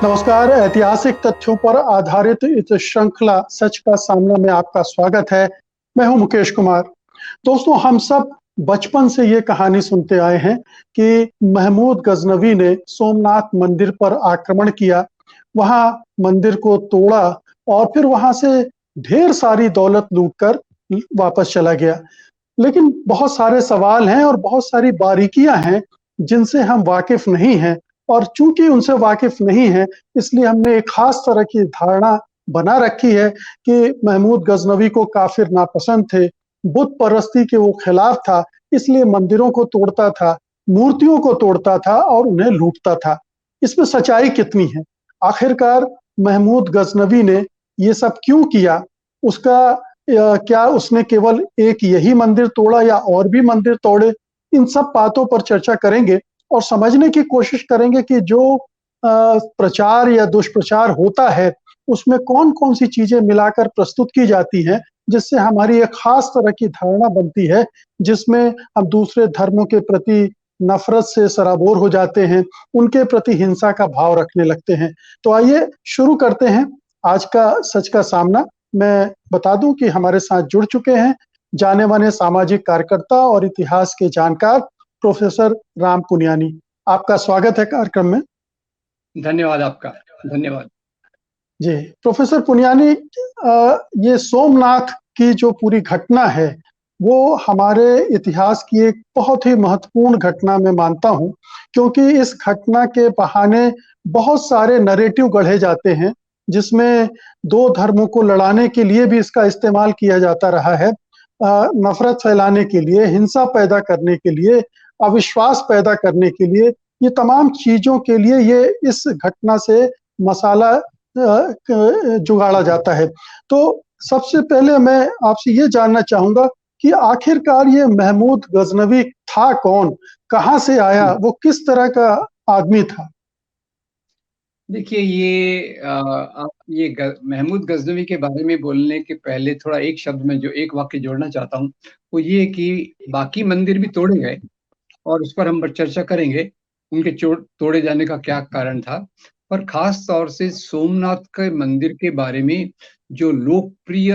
नमस्कार। ऐतिहासिक तथ्यों पर आधारित इस श्रृंखला सच का सामना में आपका स्वागत है। मैं हूं मुकेश कुमार। दोस्तों, हम सब बचपन से ये कहानी सुनते आए हैं कि महमूद गजनवी ने सोमनाथ मंदिर पर आक्रमण किया, वहां मंदिर को तोड़ा और फिर वहां से ढेर सारी दौलत लूटकर वापस चला गया। लेकिन बहुत सारे सवाल हैं और बहुत सारी बारीकियां हैं जिनसे हम वाकिफ नहीं हैं, और चूंकि उनसे वाकिफ नहीं हैं, इसलिए हमने एक खास तरह की धारणा बना रखी है कि महमूद गजनवी को काफिर नापसंद थे, बुत परस्ती के वो खिलाफ था, इसलिए मंदिरों को तोड़ता था, मूर्तियों को तोड़ता था और उन्हें लूटता था। इसमें सच्चाई कितनी है? आखिरकार महमूद गजनवी ने ये सब क्यों किया? उसका क्या उसने केवल एक यही मंदिर तोड़ा या और भी मंदिर तोड़े? इन सब बातों पर चर्चा करेंगे और समझने की कोशिश करेंगे कि जो प्रचार या दुष्प्रचार होता है, उसमें कौन-कौन सी चीजें मिलाकर प्रस्तुत की जाती हैं, जिससे हमारी एक खास तरह की धारणा बनती है, जिसमें हम दूसरे धर्मों के प्रति नफ़रत से सराबोर हो जाते हैं, उनके प्रति हिंसा का भाव रखने लगते हैं। तो आइए शुरू करते हैं आज का सच का सामना। मैं बता दूं कि हमारे साथ जुड़ चुके हैं जाने-माने सामाजिक कार्यकर्ता और इतिहास के जानकार प्रोफेसर राम पुनियानी। आपका स्वागत है कार्यक्रम में। धन्यवाद आपका। धन्यवाद। जी, प्रोफेसर पुनियानी, ये सोमनाथ की जो पूरी घटना है, वो हमारे इतिहास की एक बहुत ही महत्वपूर्ण घटना मैं मानता हूँ, क्योंकि इस घटना के बहाने बहुत सारे नैरेटिव गढ़े जाते हैं, जिसमें 2 धर्मों को लड़ाने के लिए भी इसका इस्तेमाल किया जाता रहा है। नफ़रत फैलाने के लिए, हिंसा पैदा करने के लिए, अविश्वास पैदा करने के लिए, ये तमाम चीज़ों के लिए ये इस घटना से मसाला जुगाड़ा जाता है। तो सबसे पहले मैं आपसे ये जानना चाहूँगा कि आखिरकार ये महमूद गज़नवी था कौन? कहाँ से आया? वो किस तरह का आदमी था? देखिए, आप ये महमूद गजनवी के बारे में बोलने के पहले थोड़ा एक शब्द में जो एक वाक्य जोड़ना चाहता हूँ, वो ये कि बाकी मंदिर भी तोड़े गए और उस पर हम चर्चा करेंगे, उनके तोड़े जाने का क्या कारण था। पर खास तौर से सोमनाथ के मंदिर के बारे में जो लोकप्रिय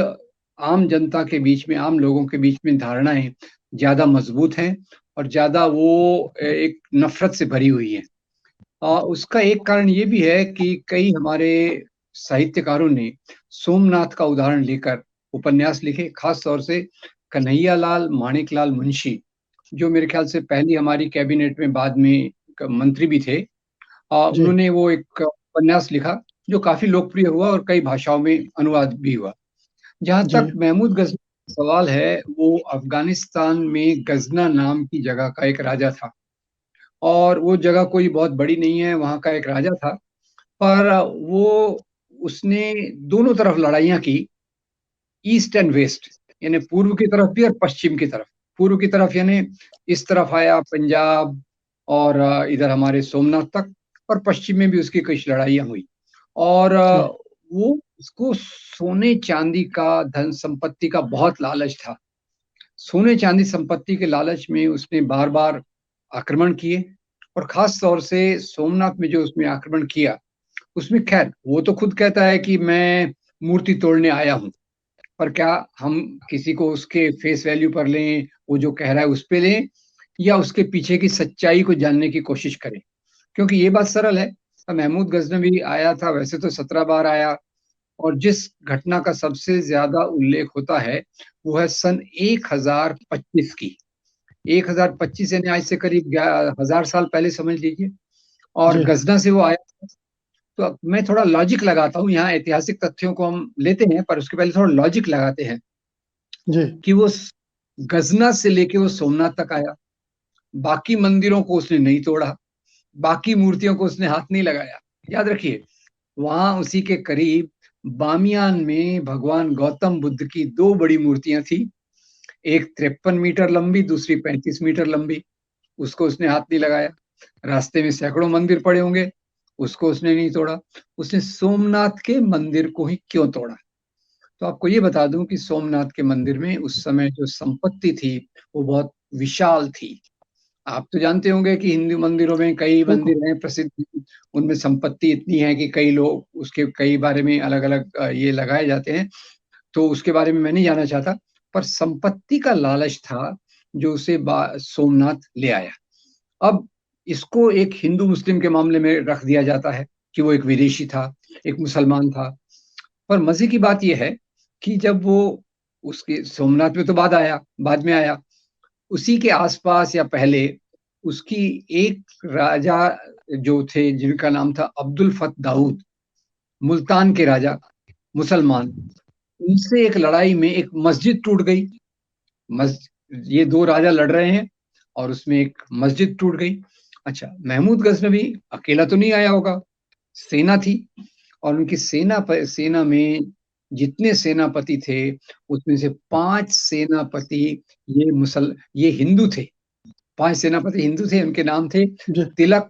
आम जनता के बीच में, आम लोगों के बीच में धारणाएं ज्यादा मजबूत हैं और ज्यादा वो एक नफरत से भरी हुई है। उसका एक कारण ये भी है कि कई हमारे साहित्यकारों ने सोमनाथ का उदाहरण लेकर उपन्यास लिखे, खास तौर से कन्हैयालाल माणिकलाल मुंशी, जो मेरे ख्याल से पहली हमारी कैबिनेट में बाद में मंत्री भी थे। जी, उन्होंने वो एक उपन्यास लिखा जो काफी लोकप्रिय हुआ और कई भाषाओं में अनुवाद भी हुआ। जहां जी, तक महमूद गजनी का सवाल है, वो अफगानिस्तान में गजना नाम की जगह का एक राजा था और वो जगह कोई बहुत बड़ी नहीं है, वहां का एक राजा था। पर वो उसने दोनों तरफ लड़ाइयां की, ईस्ट एंड वेस्ट, यानी पूर्व की तरफ भी और पश्चिम की तरफ। पूर्व की तरफ यानी इस तरफ आया पंजाब और इधर हमारे सोमनाथ तक, और पश्चिम में भी उसकी कुछ लड़ाइयां हुई। और जी, वो उसको सोने चांदी का, धन संपत्ति का बहुत लालच था। सोने चांदी संपत्ति के लालच में उसने बार बार आक्रमण किए, और खास तौर से सोमनाथ में जो उसने आक्रमण किया, उसमें खैर वो तो खुद कहता है कि मैं मूर्ति तोड़ने आया हूं। पर क्या हम किसी को उसके फेस वैल्यू पर लें, वो जो कह रहा है उस पे लें, या उसके पीछे की सच्चाई को जानने की कोशिश करें? क्योंकि ये बात सरल है, महमूद गजनवी आया था, वैसे तो 17 बार आया, और जिस घटना का सबसे ज्यादा उल्लेख होता है वो है सन 1025 की। 1025 यानी आज से करीब 1000 साल पहले समझ लीजिए। और जी, गजना से वो आया। तो अब मैं थोड़ा लॉजिक लगाता हूँ, यहाँ ऐतिहासिक तथ्यों को हम लेते हैं पर उसके पहले थोड़ा लॉजिक लगाते हैं जी, कि वो गजना से लेके वो सोमनाथ तक आया, बाकी मंदिरों को उसने नहीं तोड़ा, बाकी मूर्तियों को उसने हाथ नहीं लगाया। याद रखिए, वहां उसी के करीब बामियान में भगवान गौतम बुद्ध की 2 बड़ी मूर्तियां थी, एक 53 मीटर लंबी, दूसरी 35 मीटर लंबी। उसको उसने हाथ नहीं लगाया। रास्ते में सैकड़ों मंदिर पड़े होंगे, उसको उसने नहीं तोड़ा। उसने सोमनाथ के मंदिर को ही क्यों तोड़ा? तो आपको ये बता दूं कि सोमनाथ के मंदिर में उस समय जो संपत्ति थी वो बहुत विशाल थी, आप तो जानते होंगे कि हिंदू मंदिरों में कई बिल्कुल। मंदिर हैं प्रसिद्ध, उनमें संपत्ति इतनी है कि कई लोग उसके कई बारे में अलग अलग ये लगाए जाते हैं, तो उसके बारे में मैं नहीं जानना चाहता। पर संपत्ति का लालच था जो उसे सोमनाथ ले आया। अब इसको एक हिंदू मुस्लिम के मामले में रख दिया जाता है कि वो एक विदेशी था, एक मुसलमान था। पर मजे की बात यह है कि जब वो उसके सोमनाथ में तो बाद में आया, उसी के आसपास या पहले उसकी एक राजा जो थे जिनका नाम था अब्दुल फत दाऊद, मुल्तान के राजा, मुसलमान, उनसे एक लड़ाई में एक मस्जिद टूट गई। मस ये दो राजा लड़ रहे हैं और उसमें एक मस्जिद टूट गई। अच्छा, महमूद गजनवी अकेला तो नहीं आया होगा, सेना थी, और उनकी सेना में जितने सेनापति थे उसमें से 5 सेनापति ये हिंदू थे। 5 सेनापति हिंदू थे, उनके नाम थे जी तिलक,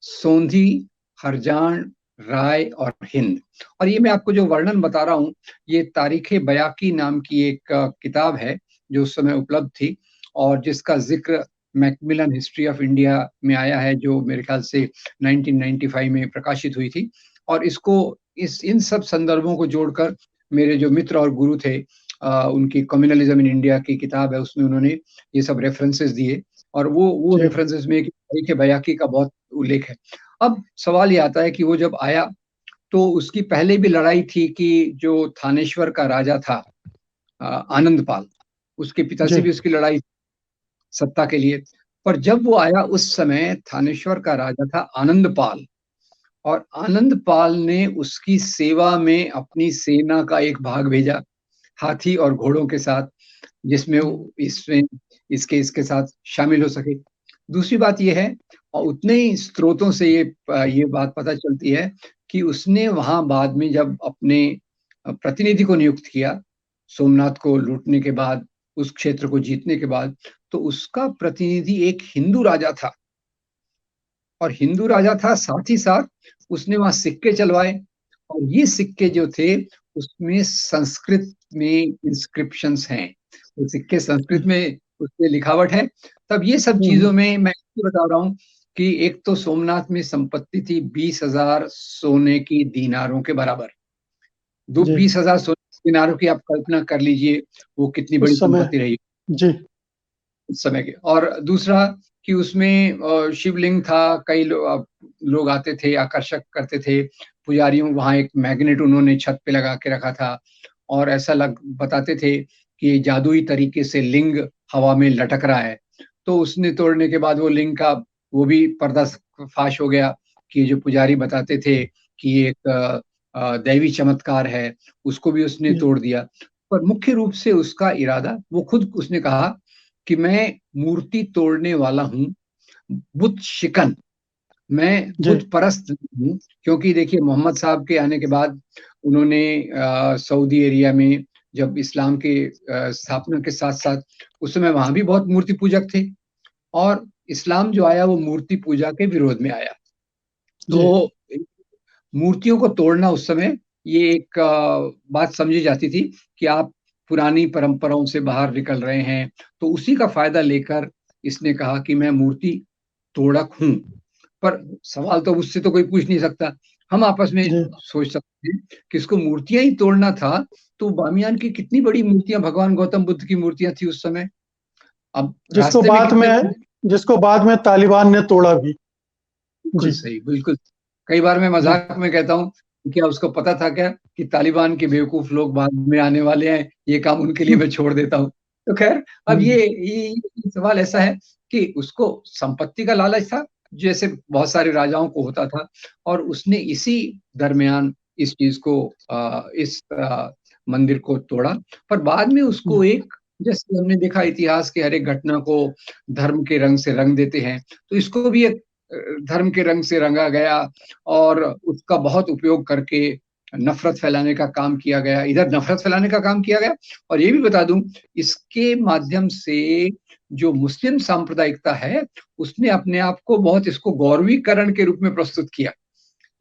सोंधी, हरजान, राय और हिंद। और ये मैं आपको जो वर्णन बता रहा हूँ, ये तारीख बयाकी नाम की एक किताब है जो उस समय उपलब्ध थी, और जिसका जिक्र मैकमिलन हिस्ट्री ऑफ इंडिया में आया है, जो मेरे ख्याल से 1995 में प्रकाशित हुई थी। और इसको इन सब संदर्भों को जोड़कर मेरे जो मित्र और गुरु थे, उनकी कम्युनलिज्म इन इंडिया की किताब है, उसमें उन्होंने ये सब रेफरेंसेस दिए, और वो जी रेफरेंसेस में तारीख बयाकी का बहुत उल्लेख है। अब सवाल ये आता है कि वो जब आया तो उसकी पहले भी लड़ाई थी कि जो थानेश्वर का राजा था, आनंदपाल, उसके पिता जी से भी उसकी लड़ाई सत्ता के लिए। पर जब वो आया उस समय थानेश्वर का राजा था आनंदपाल, और आनंदपाल ने उसकी सेवा में अपनी सेना का एक भाग भेजा, हाथी और घोड़ों के साथ, जिसमें इसमें इसके साथ शामिल हो सके। दूसरी बात यह है, और उतने ही स्रोतों से ये बात पता चलती है कि उसने वहां बाद में जब अपने प्रतिनिधि को नियुक्त किया, सोमनाथ को लूटने के बाद, उस क्षेत्र को जीतने के बाद, तो उसका प्रतिनिधि एक हिंदू राजा था। और हिंदू राजा था, साथ ही साथ उसने वहां सिक्के चलवाए, और ये सिक्के जो थे उसमें संस्कृत में इंस्क्रिप्शंस हैं, वो सिक्के संस्कृत में उसमें लिखावट है। तब ये सब चीजों में मैं इसलिए बता रहा हूँ कि एक तो सोमनाथ में संपत्ति थी 20,000 सोने की दीनारों के बराबर। दो जी 20,000 सोने की दीनारों की आप कल्पना कर लीजिए वो कितनी बड़ी उस समय। संपत्ति रही जी उस समय के। और दूसरा कि उसमें शिवलिंग था, कई लोग आते थे, आकर्षक करते थे पुजारियों। वहां एक मैग्नेट उन्होंने छत पे लगा के रखा था, और ऐसा बताते थे कि जादुई तरीके से लिंग हवा में लटक रहा है। तो उसने तोड़ने के बाद वो लिंग का वो भी पर्दा फाश हो गया, कि जो पुजारी बताते थे कि ये एक दैवी चमत्कार है, उसको भी उसने जी तोड़ दिया। पर मुख्य रूप से उसका इरादा, वो खुद उसने कहा कि मैं मूर्ति तोड़ने वाला हूं, बुत शिकन, मैं जी बुत परस्त हूं। क्योंकि देखिए मोहम्मद साहब के आने के बाद उन्होंने सऊदी एरिया में जब इस्लाम के स्थापना के साथ साथ उस समय वहां भी बहुत मूर्ति पूजक थे, और इस्लाम जो आया वो मूर्ति पूजा के विरोध में आया। जी तो मूर्तियों को तोड़ना उस समय ये एक बात समझी जाती थी कि आप पुरानी परंपराओं से बाहर निकल रहे हैं। तो उसी का फायदा लेकर इसने कहा कि मैं मूर्ति तोड़क हूं। पर सवाल तो उससे तो कोई पूछ नहीं सकता, हम आपस में जी सोच सकते हैं कि इसको मूर्तियां ही तोड़ना था, तो बामियान की कितनी बड़ी मूर्तियां, भगवान गौतम बुद्ध की मूर्तियां थी उस समय। अब जिसको रास्ते में बाद कितने, में जिसको बाद में तालिबान ने तोड़ा भी। बिल्कुल जी सही, बिल्कुल। कई बार मैं जी मजाक में कहता हूँ कि क्या उसको पता था क्या कि तालिबान के बेवकूफ लोग बाद में आने वाले हैं, ये काम उनके लिए मैं छोड़ देता हूँ। तो खैर, अब ये सवाल ऐसा है कि उसको संपत्ति का लालच था, जैसे बहुत सारे राजाओं को होता था, और उसने इसी दरमियान इस चीज को इस मंदिर को तोड़ा। पर बाद में उसको एक, जैसे हमने देखा इतिहास के हर एक घटना को धर्म के रंग से रंग देते हैं, तो इसको भी एक धर्म के रंग से रंगा गया, और उसका बहुत उपयोग करके नफरत फैलाने का काम किया गया, इधर नफरत फैलाने का काम किया गया। और ये भी बता दूं, इसके माध्यम से जो मुस्लिम सांप्रदायिकता है उसने अपने आप को बहुत, इसको गौरवीकरण के रूप में प्रस्तुत किया।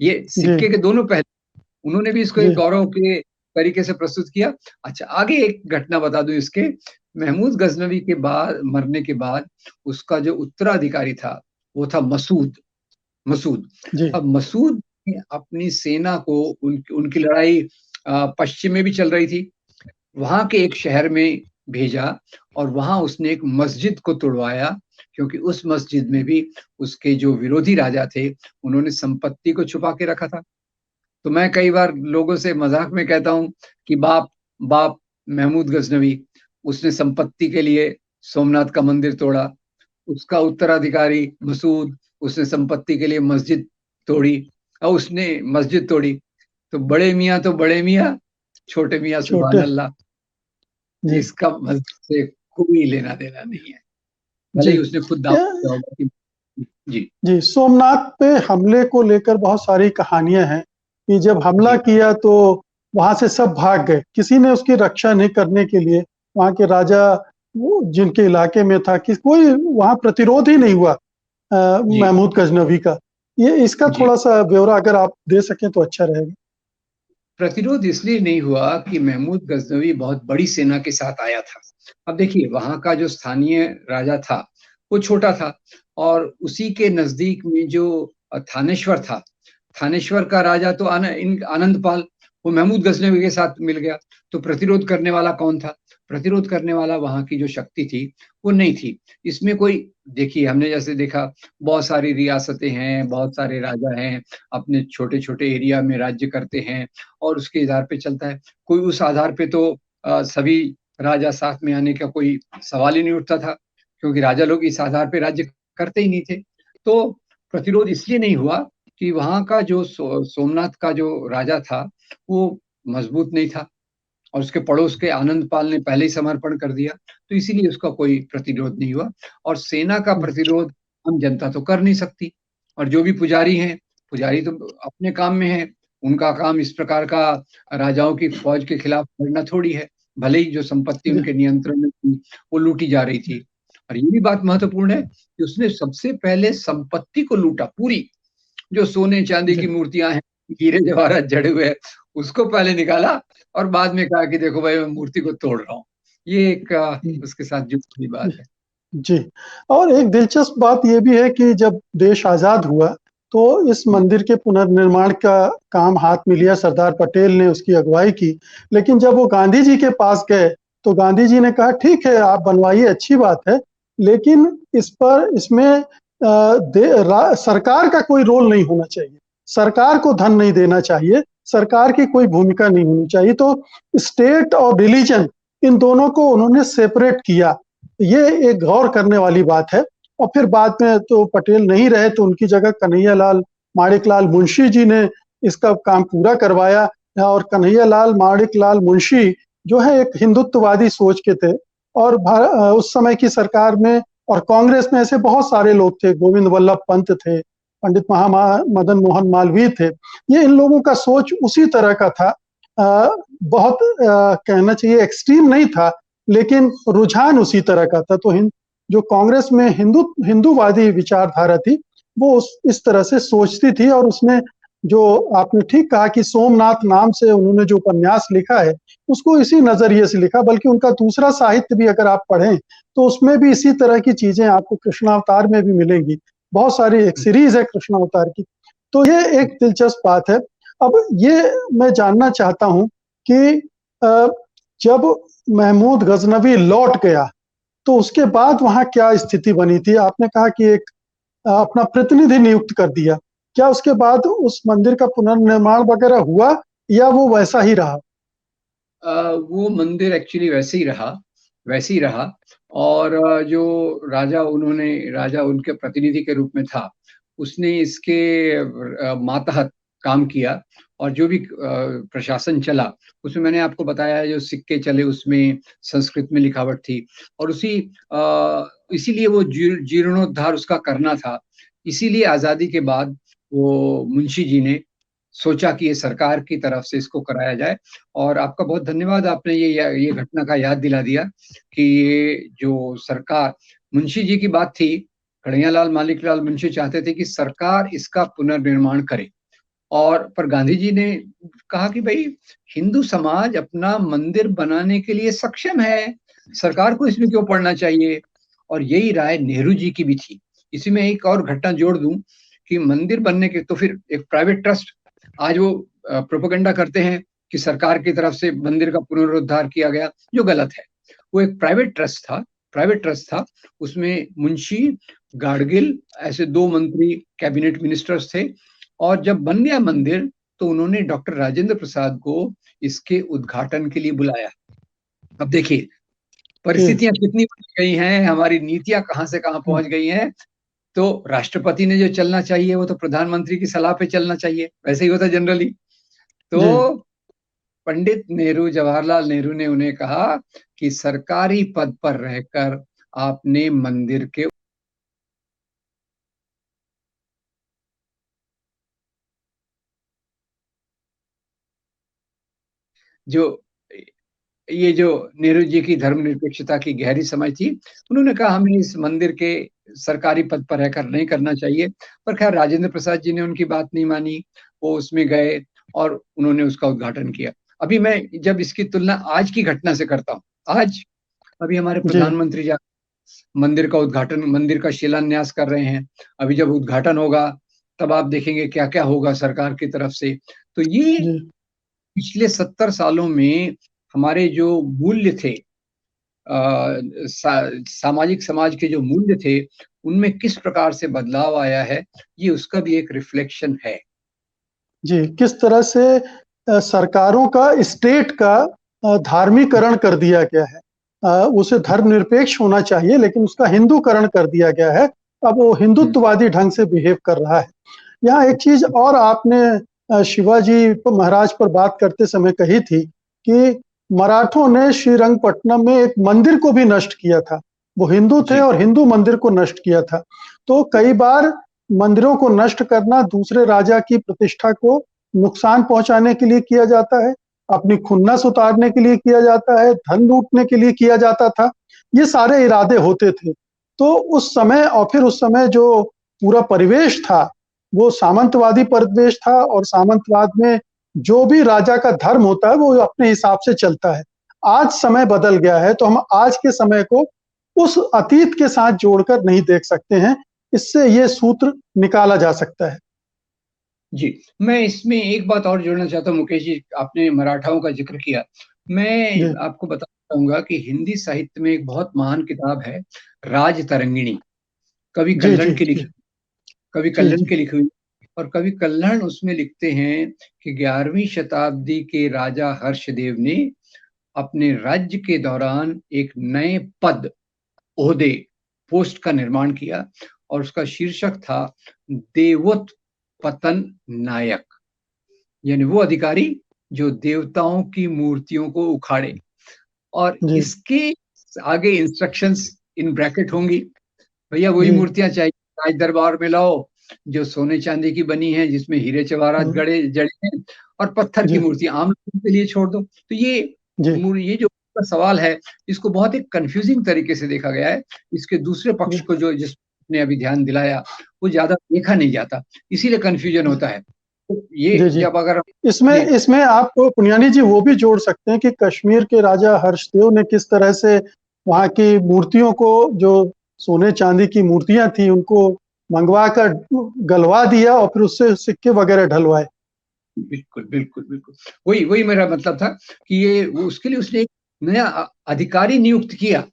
ये जी सिक्के के दोनों पहलू, उन्होंने भी इसको जी एक गौरव के तरीके से प्रस्तुत किया। अच्छा, आगे एक घटना बता दूं इसके, महमूद गजनवी के बाद, मरने के बाद उसका जो उत्तराधिकारी था वो था मसूद। मसूद, जी अब मसूद ने अपनी सेना को, उनकी लड़ाई पश्चिम में भी चल रही थी, वहां के एक शहर में भेजा और वहां उसने एक मस्जिद को तुड़वाया, क्योंकि उस मस्जिद में भी उसके जो विरोधी राजा थे उन्होंने संपत्ति को छुपा के रखा था। तो मैं कई बार लोगों से मजाक में कहता हूं कि बाप बाप महमूद गजनवी, उसने संपत्ति के लिए सोमनाथ का मंदिर तोड़ा, उसका उत्तराधिकारी मसूद, उसने संपत्ति के लिए मस्जिद तोड़ी, और उसने मस्जिद तोड़ी। तो बड़े मियाँ, छोटे मियाँ सुभान छोटे। अल्लाह, जी इसका मस्जिद से कोई लेना देना नहीं है, भले जी। ही उसने खुद दावा किया होगा कि जी जी, सोमनाथ पे हमले को लेकर बहुत सारी कहानियां हैं कि जब हमला जी किया तो वहां से सब भाग गए, किसी ने उसकी रक्षा नहीं करने के लिए, वहां के राजा वो जिनके इलाके में था कि कोई वहां प्रतिरोध ही नहीं हुआ जी महमूद गजनवी का। ये इसका जी। थोड़ा सा ब्यौरा अगर आप दे सकें तो अच्छा रहेगा। प्रतिरोध इसलिए नहीं हुआ कि महमूद गजनवी बहुत बड़ी सेना के साथ आया था। अब देखिए, वहां का जो स्थानीय राजा था वो छोटा था, और उसी के नजदीक में जो थानेश्वर था, थानेश्वर का राजा तो आनंद पाल, वो महमूद गजनवी के साथ मिल गया। तो प्रतिरोध करने वाला कौन था? प्रतिरोध करने वाला वहां की जो शक्ति थी वो नहीं थी। इसमें कोई, देखिए हमने जैसे देखा, बहुत सारी रियासतें हैं, बहुत सारे राजा हैं, अपने छोटे छोटे एरिया में राज्य करते हैं और उसके आधार पे चलता है। कोई उस आधार पे तो सभी राजा साथ में आने का कोई सवाल ही नहीं उठता था, क्योंकि राजा लोग इस आधार पे राज्य करते ही नहीं थे। तो प्रतिरोध इसलिए नहीं हुआ कि वहां का जो सोमनाथ का जो राजा था वो मजबूत नहीं था, और उसके पड़ोस के आनंद पाल ने पहले ही समर्पण कर दिया, तो इसीलिए उसका कोई प्रतिरोध नहीं हुआ। और सेना का प्रतिरोध आम जनता तो कर नहीं सकती, और जो भी पुजारी हैं, पुजारी तो अपने काम में है, उनका काम इस प्रकार का राजाओं की फौज के खिलाफ लड़ना थोड़ी है, भले ही जो संपत्ति जी उनके नियंत्रण में थी वो लूटी जा रही थी। और ये भी बात महत्वपूर्ण है कि उसने सबसे पहले संपत्ति को लूटा, पूरी जो सोने चांदी की जी मूर्तियां हैं, हीरे जवाहरात जड़े हुए हैं, उसको पहले निकाला, और बाद में कहा कि देखो भाई मैं मूर्ति को तोड़ रहा हूँ। ये एक उसके साथ जुड़ी हुई बात है। जी। और एक दिलचस्प बात ये भी है कि जब देश आज़ाद हुआ, तो इस जी मंदिर के पुनर्निर्माण का काम हाथ में लिया, सरदार पटेल ने उसकी अगुवाई की। लेकिन जब वो गांधी जी के पास गए, तो गांधी जी ने कहा, "ठीक है, आप बनवाइए, अच्छी बात है, लेकिन इसमें सरकार का कोई रोल नहीं होना चाहिए। सरकार को धन नहीं देना चाहिए, सरकार की कोई भूमिका नहीं होनी चाहिए।" तो स्टेट और रिलीजन, इन दोनों को उन्होंने सेपरेट किया। ये एक गौर करने वाली बात है। और फिर बाद में तो पटेल नहीं रहे, तो उनकी जगह कन्हैयालाल माणिकलाल मुंशी जी ने इसका काम पूरा करवाया। और कन्हैयालाल माणिकलाल मुंशी जो है एक हिंदुत्ववादी सोच के थे, और उस समय की सरकार में और कांग्रेस में ऐसे बहुत सारे लोग थे, गोविंद वल्लभ पंत थे, पंडित मदन मोहन मालवीय थे। ये इन लोगों का सोच उसी तरह का था। बहुत कहना चाहिए एक्सट्रीम नहीं था, लेकिन रुझान उसी तरह का था। तो जो कांग्रेस में हिंदूवादी विचारधारा थी, वो इस तरह से सोचती थी। और उसने, जो आपने ठीक कहा कि सोमनाथ नाम से उन्होंने जो उपन्यास लिखा है, उसको इसी नजरिए से लिखा। बल्कि उनका दूसरा साहित्य भी अगर आप पढ़ें, तो उसमें भी इसी तरह की चीजें आपको कृष्णावतार में भी मिलेंगी। बहुत सारी एक सीरीज है कृष्णावतार की। तो ये एक दिलचस्प बात है। अब ये मैं जानना चाहता हूं कि जब महमूद गजनवी लौट गया, तो उसके बाद वहां क्या स्थिति बनी थी? आपने कहा कि एक अपना प्रतिनिधि नियुक्त कर दिया। क्या उसके बाद उस मंदिर का पुनर्निर्माण वगैरह हुआ, या वो वैसा ही रहा? वो मंदिर एक्चुअली वैसे ही रहा, वैसे ही रहा। और जो राजा उनके प्रतिनिधि के रूप में था, उसने इसके मातहत काम किया। और जो भी प्रशासन चला, उसमें मैंने आपको बताया है, जो सिक्के चले उसमें संस्कृत में लिखावट थी, और इसीलिए वो जीर्णोद्धार उसका करना था। इसीलिए आजादी के बाद वो मुंशी जी ने सोचा कि ये सरकार की तरफ से इसको कराया जाए। और आपका बहुत धन्यवाद, आपने ये घटना का याद दिला दिया कि ये जो सरकार, मुंशी जी की बात थी, कन्हैयालाल माणिकलाल मुंशी चाहते थे कि सरकार इसका पुनर्निर्माण करे। और पर गांधी जी ने कहा कि भाई हिंदू समाज अपना मंदिर बनाने के लिए सक्षम है, सरकार को इसमें क्यों पड़ना चाहिए। और यही राय नेहरू जी की भी थी। इसी में एक और घटना जोड़ दूं कि मंदिर बनने के तो फिर एक प्राइवेट ट्रस्ट, आज वो प्रोपेगेंडा करते हैं कि सरकार की तरफ से मंदिर का पुनरुद्धार किया गया, जो गलत है। वो एक प्राइवेट ट्रस्ट था। उसमें मुंशी, गाडगिल, ऐसे दो मंत्री कैबिनेट मिनिस्टर्स थे। और जब बन गया मंदिर तो उन्होंने डॉक्टर राजेंद्र प्रसाद को इसके उद्घाटन के लिए बुलाया। अब देखिए जी परिस्थितियां कितनी बदल गई हैं, हमारी नीतियां कहां से कहां पहुंच गई हैं। तो राष्ट्रपति ने जो चलना चाहिए वो तो प्रधानमंत्री की सलाह पे चलना चाहिए, वैसे ही होता जनरली। तो जी पंडित नेहरू, जवाहरलाल नेहरू ने उन्हें कहा कि सरकारी पद पर रहकर आपने मंदिर के जो ये जो नेहरू जी की धर्मनिरपेक्षता की गहरी समझ थी, उन्होंने कहा हमें इस मंदिर के सरकारी पद पर रहकर नहीं करना चाहिए। पर खैर राजेंद्र प्रसाद जी ने उनकी बात नहीं मानी, वो उसमें गए और उन्होंने उसका उद्घाटन किया। अभी मैं जब इसकी तुलना आज की घटना से करता हूँ, आज अभी हमारे जी प्रधानमंत्री जा मंदिर का उद्घाटन, मंदिर का शिलान्यास कर रहे हैं। अभी जब उद्घाटन होगा तब आप देखेंगे क्या क्या होगा सरकार की तरफ से। तो ये जी पिछले 70 सालों में हमारे जो मूल्य थे, सामाजिक समाज के जो मूल्य थे, उनमें किस प्रकार से बदलाव आया है, ये उसका भी एक रिफ्लेक्शन है। जी किस तरह से सरकारों का स्टेट का धार्मीकरण कर दिया गया है। उसे धर्मनिरपेक्ष होना चाहिए लेकिन उसका हिंदूकरण कर दिया गया है। अब वो हिंदुत्ववादी ढंग से बिहेव कर रहा है। यहाँ एक चीज और आपने शिवाजी महाराज पर बात करते समय कही थी कि मराठों ने श्रीरंगपट्टनम में एक मंदिर को भी नष्ट किया था। वो हिंदू थे जी और हिंदू मंदिर को नष्ट किया था। तो कई बार मंदिरों को नष्ट करना दूसरे राजा की प्रतिष्ठा को नुकसान पहुंचाने के लिए किया जाता है, अपनी खुन्नस उतारने के लिए किया जाता है, धन लूटने के लिए किया जाता था। ये सारे इरादे होते थे। तो उस समय और फिर उस समय जो पूरा परिवेश था वो सामंतवादी परिवेश था और सामंतवाद में जो भी राजा का धर्म होता है वो अपने हिसाब से चलता है। आज समय बदल गया है तो हम आज के समय को उस अतीत के साथ जोड़कर नहीं देख सकते हैं। इससे ये सूत्र निकाला जा सकता है। जी, मैं इसमें एक बात और जोड़ना चाहता हूँ मुकेश जी, आपने मराठाओं का जिक्र किया। मैं जी आपको बताना चाहूंगा कि हिंदी साहित्य में एक बहुत महान किताब है, राज तरंगिणी, कवि जी जी कल्हण की जी लिखी, कवि जी कल्हण जी की लिखी हुई। और कवि कल्हण उसमें लिखते हैं कि 11वीं शताब्दी के राजा हर्षदेव ने अपने राज्य के दौरान एक नए पद, ओहदे, पोस्ट का निर्माण किया और उसका शीर्षक था देवोत्पतन नायक, यानी वो अधिकारी जो देवताओं की मूर्तियों को उखाड़े। और जी इसके आगे इंस्ट्रक्शंस इन ब्रैकेट होंगी, भैया वही जी मूर्तियां चाहिए राज दरबार में लाओ जो सोने चांदी की बनी है, जिसमें हीरे जवाहरात हम्म, गड़े जड़े हैं, और पत्थर की जी मूर्ति आम लोगों के लिए छोड़ दो। तो जी ये जो सवाल है, इसको बहुत एक कंफ्यूजिंग तरीके से देखा गया है। इसके दूसरे जी पक्ष को जो जिसने अभी ध्यान दिलाया, वो ज्यादा देखा नहीं जाता, इसीलिए कंफ्यूजन होता है। तो ये जी जी जब अगर इसमें जी इसमें आप पुनियानी जी वो भी जोड़ सकते हैं कि कश्मीर के राजा हर्षदेव ने किस तरह से वहाँ की मूर्तियों को, जो सोने चांदी की मूर्तियां थी, उनको मंगवा कर गलवा दिया और फिर उससे सिक्के वगैरह ढलवाए। बिल्कुल बिल्कुल बिल्कुल, वही वही मेरा मतलब था कि ये वो उसके लिए उसने एक नया अधिकारी नियुक्त किया।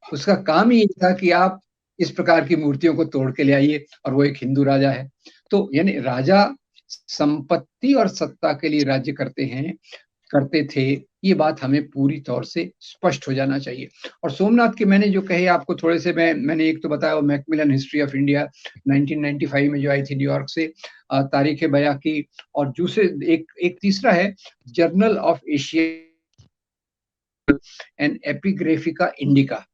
उसका काम ही ये था कि आप इस प्रकार की मूर्तियों को तोड़ के ले आइए, और वो एक हिंदू राजा है। तो यानी राजा संपत्ति और सत्ता के लिए राज्य करते थे, ये बात हमें पूरी तौर से स्पष्ट हो जाना चाहिए। और सोमनाथ के मैंने जो कहे आपको थोड़े से, मैंने एक तो बताया मैकमिलन हिस्ट्री ऑफ इंडिया 1995 में जो आई थी न्यूयॉर्क से, तारीख बया की। और दूसरे एक एक तीसरा है journal of Asia and Epigraphica indica.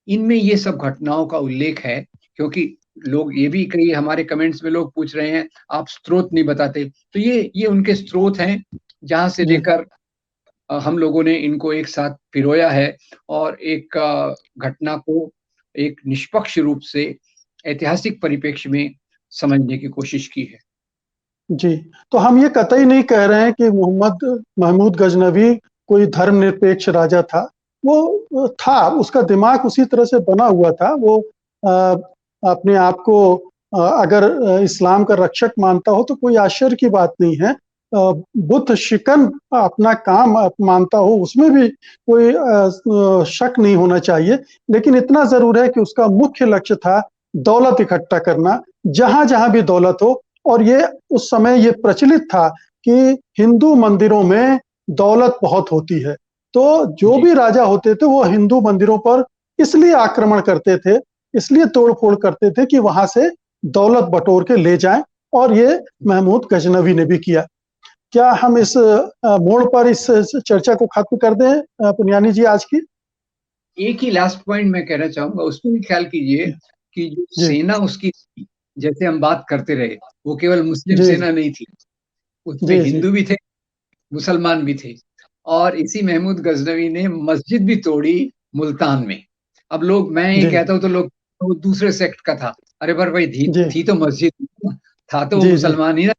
इनमें ये सब घटनाओं का उल्लेख है। क्योंकि लोग ये भी, कई हमारे कमेंट्स में लोग पूछ रहे हैं आप स्रोत नहीं बताते, तो ये उनके स्रोत हैं जहां से जी लेकर हम लोगों ने इनको एक साथ पिरोया है और एक घटना को एक निष्पक्ष रूप से ऐतिहासिक परिप्रेक्ष्य में समझने की कोशिश की है। जी, तो हम ये कतई नहीं कह रहे हैं कि महमूद गजनवी कोई धर्मनिरपेक्ष राजा था। वो था, उसका दिमाग उसी तरह से बना हुआ था। वो अ, अपने आप को अगर इस्लाम का रक्षक मानता हो तो कोई आश्चर्य की बात नहीं है। बुत शिकन अपना काम मानता हो, उसमें भी कोई शक नहीं होना चाहिए। लेकिन इतना ज़रूर है कि उसका मुख्य लक्ष्य था दौलत इकट्ठा करना, जहाँ-जहाँ भी दौलत हो। और ये उस समय ये प्रचलित था कि हिंदू मंदिरों में दौलत बहुत होती है। तो जो जी भी राजा होते थे वो हिंदू मंदिरों पर इसलिए आक्रमण करते थे, इसलिए तोड़-फोड़ करते थे कि वहाँ से दौलत बटोर के ले जाएँ, और ये महमूद गजनवी ने भी किया। क्या हम इस मोड़ पर इस चर्चा को खत्म कर दें पुनियानी जी आज की? एक ही लास्ट पॉइंट मैं कहना चाहूंगा, उसमें भी ख्याल कीजिए जी, कि जो जी, सेना उसकी थी, जैसे हम बात करते रहे, वो केवल मुस्लिम जी, सेना नहीं थी, उसमें जी, जी, हिंदू भी थे, मुसलमान भी थे। और इसी महमूद गजनवी ने मस्जिद भी तोड़ी मुल्तान में। अब लोग, मैं ये जी, कहता हूँ तो लोग, वो दूसरे सेक्ट का था। अरे पर भाई, जी, थी तो मस्जिद, था तो वो जी, जी, मुसलमान ही ना,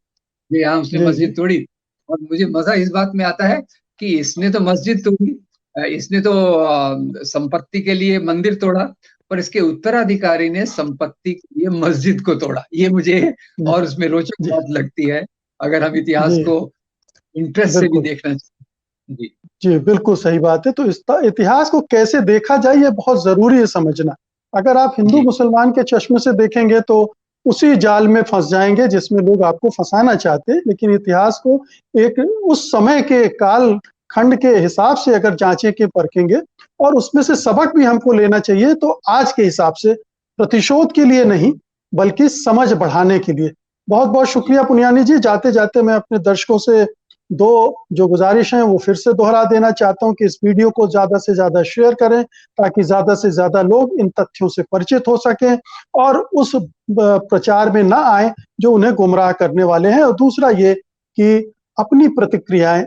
जो यहाँ उसने जी, जी, मस्जिद तोड़ी। और मुझे मजा इस बात में आता है कि इसने तो मस्जिद तोड़ी, इसने तो संपत्ति के लिए मंदिर तोड़ा, पर इसके उत्तराधिकारी ने संपत्ति के लिए मस्जिद को तोड़ा। ये मुझे जी, और उसमें रोचक जी, बात लगती है, अगर हम इतिहास जी, को इंटरेस्ट से भी बिल्कुल। देखना चाहिए। जी जी, बिल्कुल सही बात है। तो इतिहास को कैसे देखा जाए ये बहुत ज़रूरी है समझना। अगर आप जी हिंदू-मुसलमान के चश्मे से देखेंगे तो उसी जाल में फँस जाएँगे जिसमें लोग आपको फँसाना चाहते हैं। लेकिन इतिहास को एक उस समय के काल खंड के हिसाब से अगर जाँचें के परखेंगे और उसमें से सबक भी हमको लेना चाहिए, तो आज के हिसाब से, प्रतिशोध के लिए नहीं, बल्कि समझ बढ़ाने के लिए। बहुत-बहुत जी शुक्रिया पुनियानी जी। जाते-जाते मैं अपने दर्शकों से 2 जो गुज़ारिश हैं वो फिर से दोहरा देना चाहता हूँ कि इस वीडियो को ज़्यादा से ज़्यादा शेयर करें, ताकि ज़्यादा से ज़्यादा लोग इन तथ्यों से परिचित हो सकें और उस प्रचार में ना आएँ जो उन्हें गुमराह करने वाले हैं। और दूसरा ये कि अपनी प्रतिक्रियाएँ,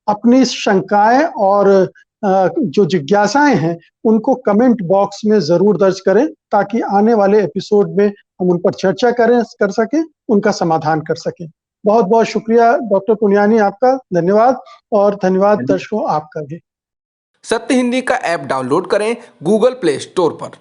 अपनी शंकाएँ और जो जिज्ञासाएँ हैं, उनको कमेंट बॉक्स में ज़रूर दर्ज करें, ताकि आने वाले एपिसोड में हम उन पर चर्चा कर सकें, उनका समाधान कर सकें। बहुत-बहुत शुक्रिया डॉक्टर पुनियानी आपका, धन्यवाद। और धन्यवाद धन्यवाद। दर्शकों आपका भी। सत्य हिंदी का ऐप डाउनलोड करें गूगल प्ले स्टोर पर।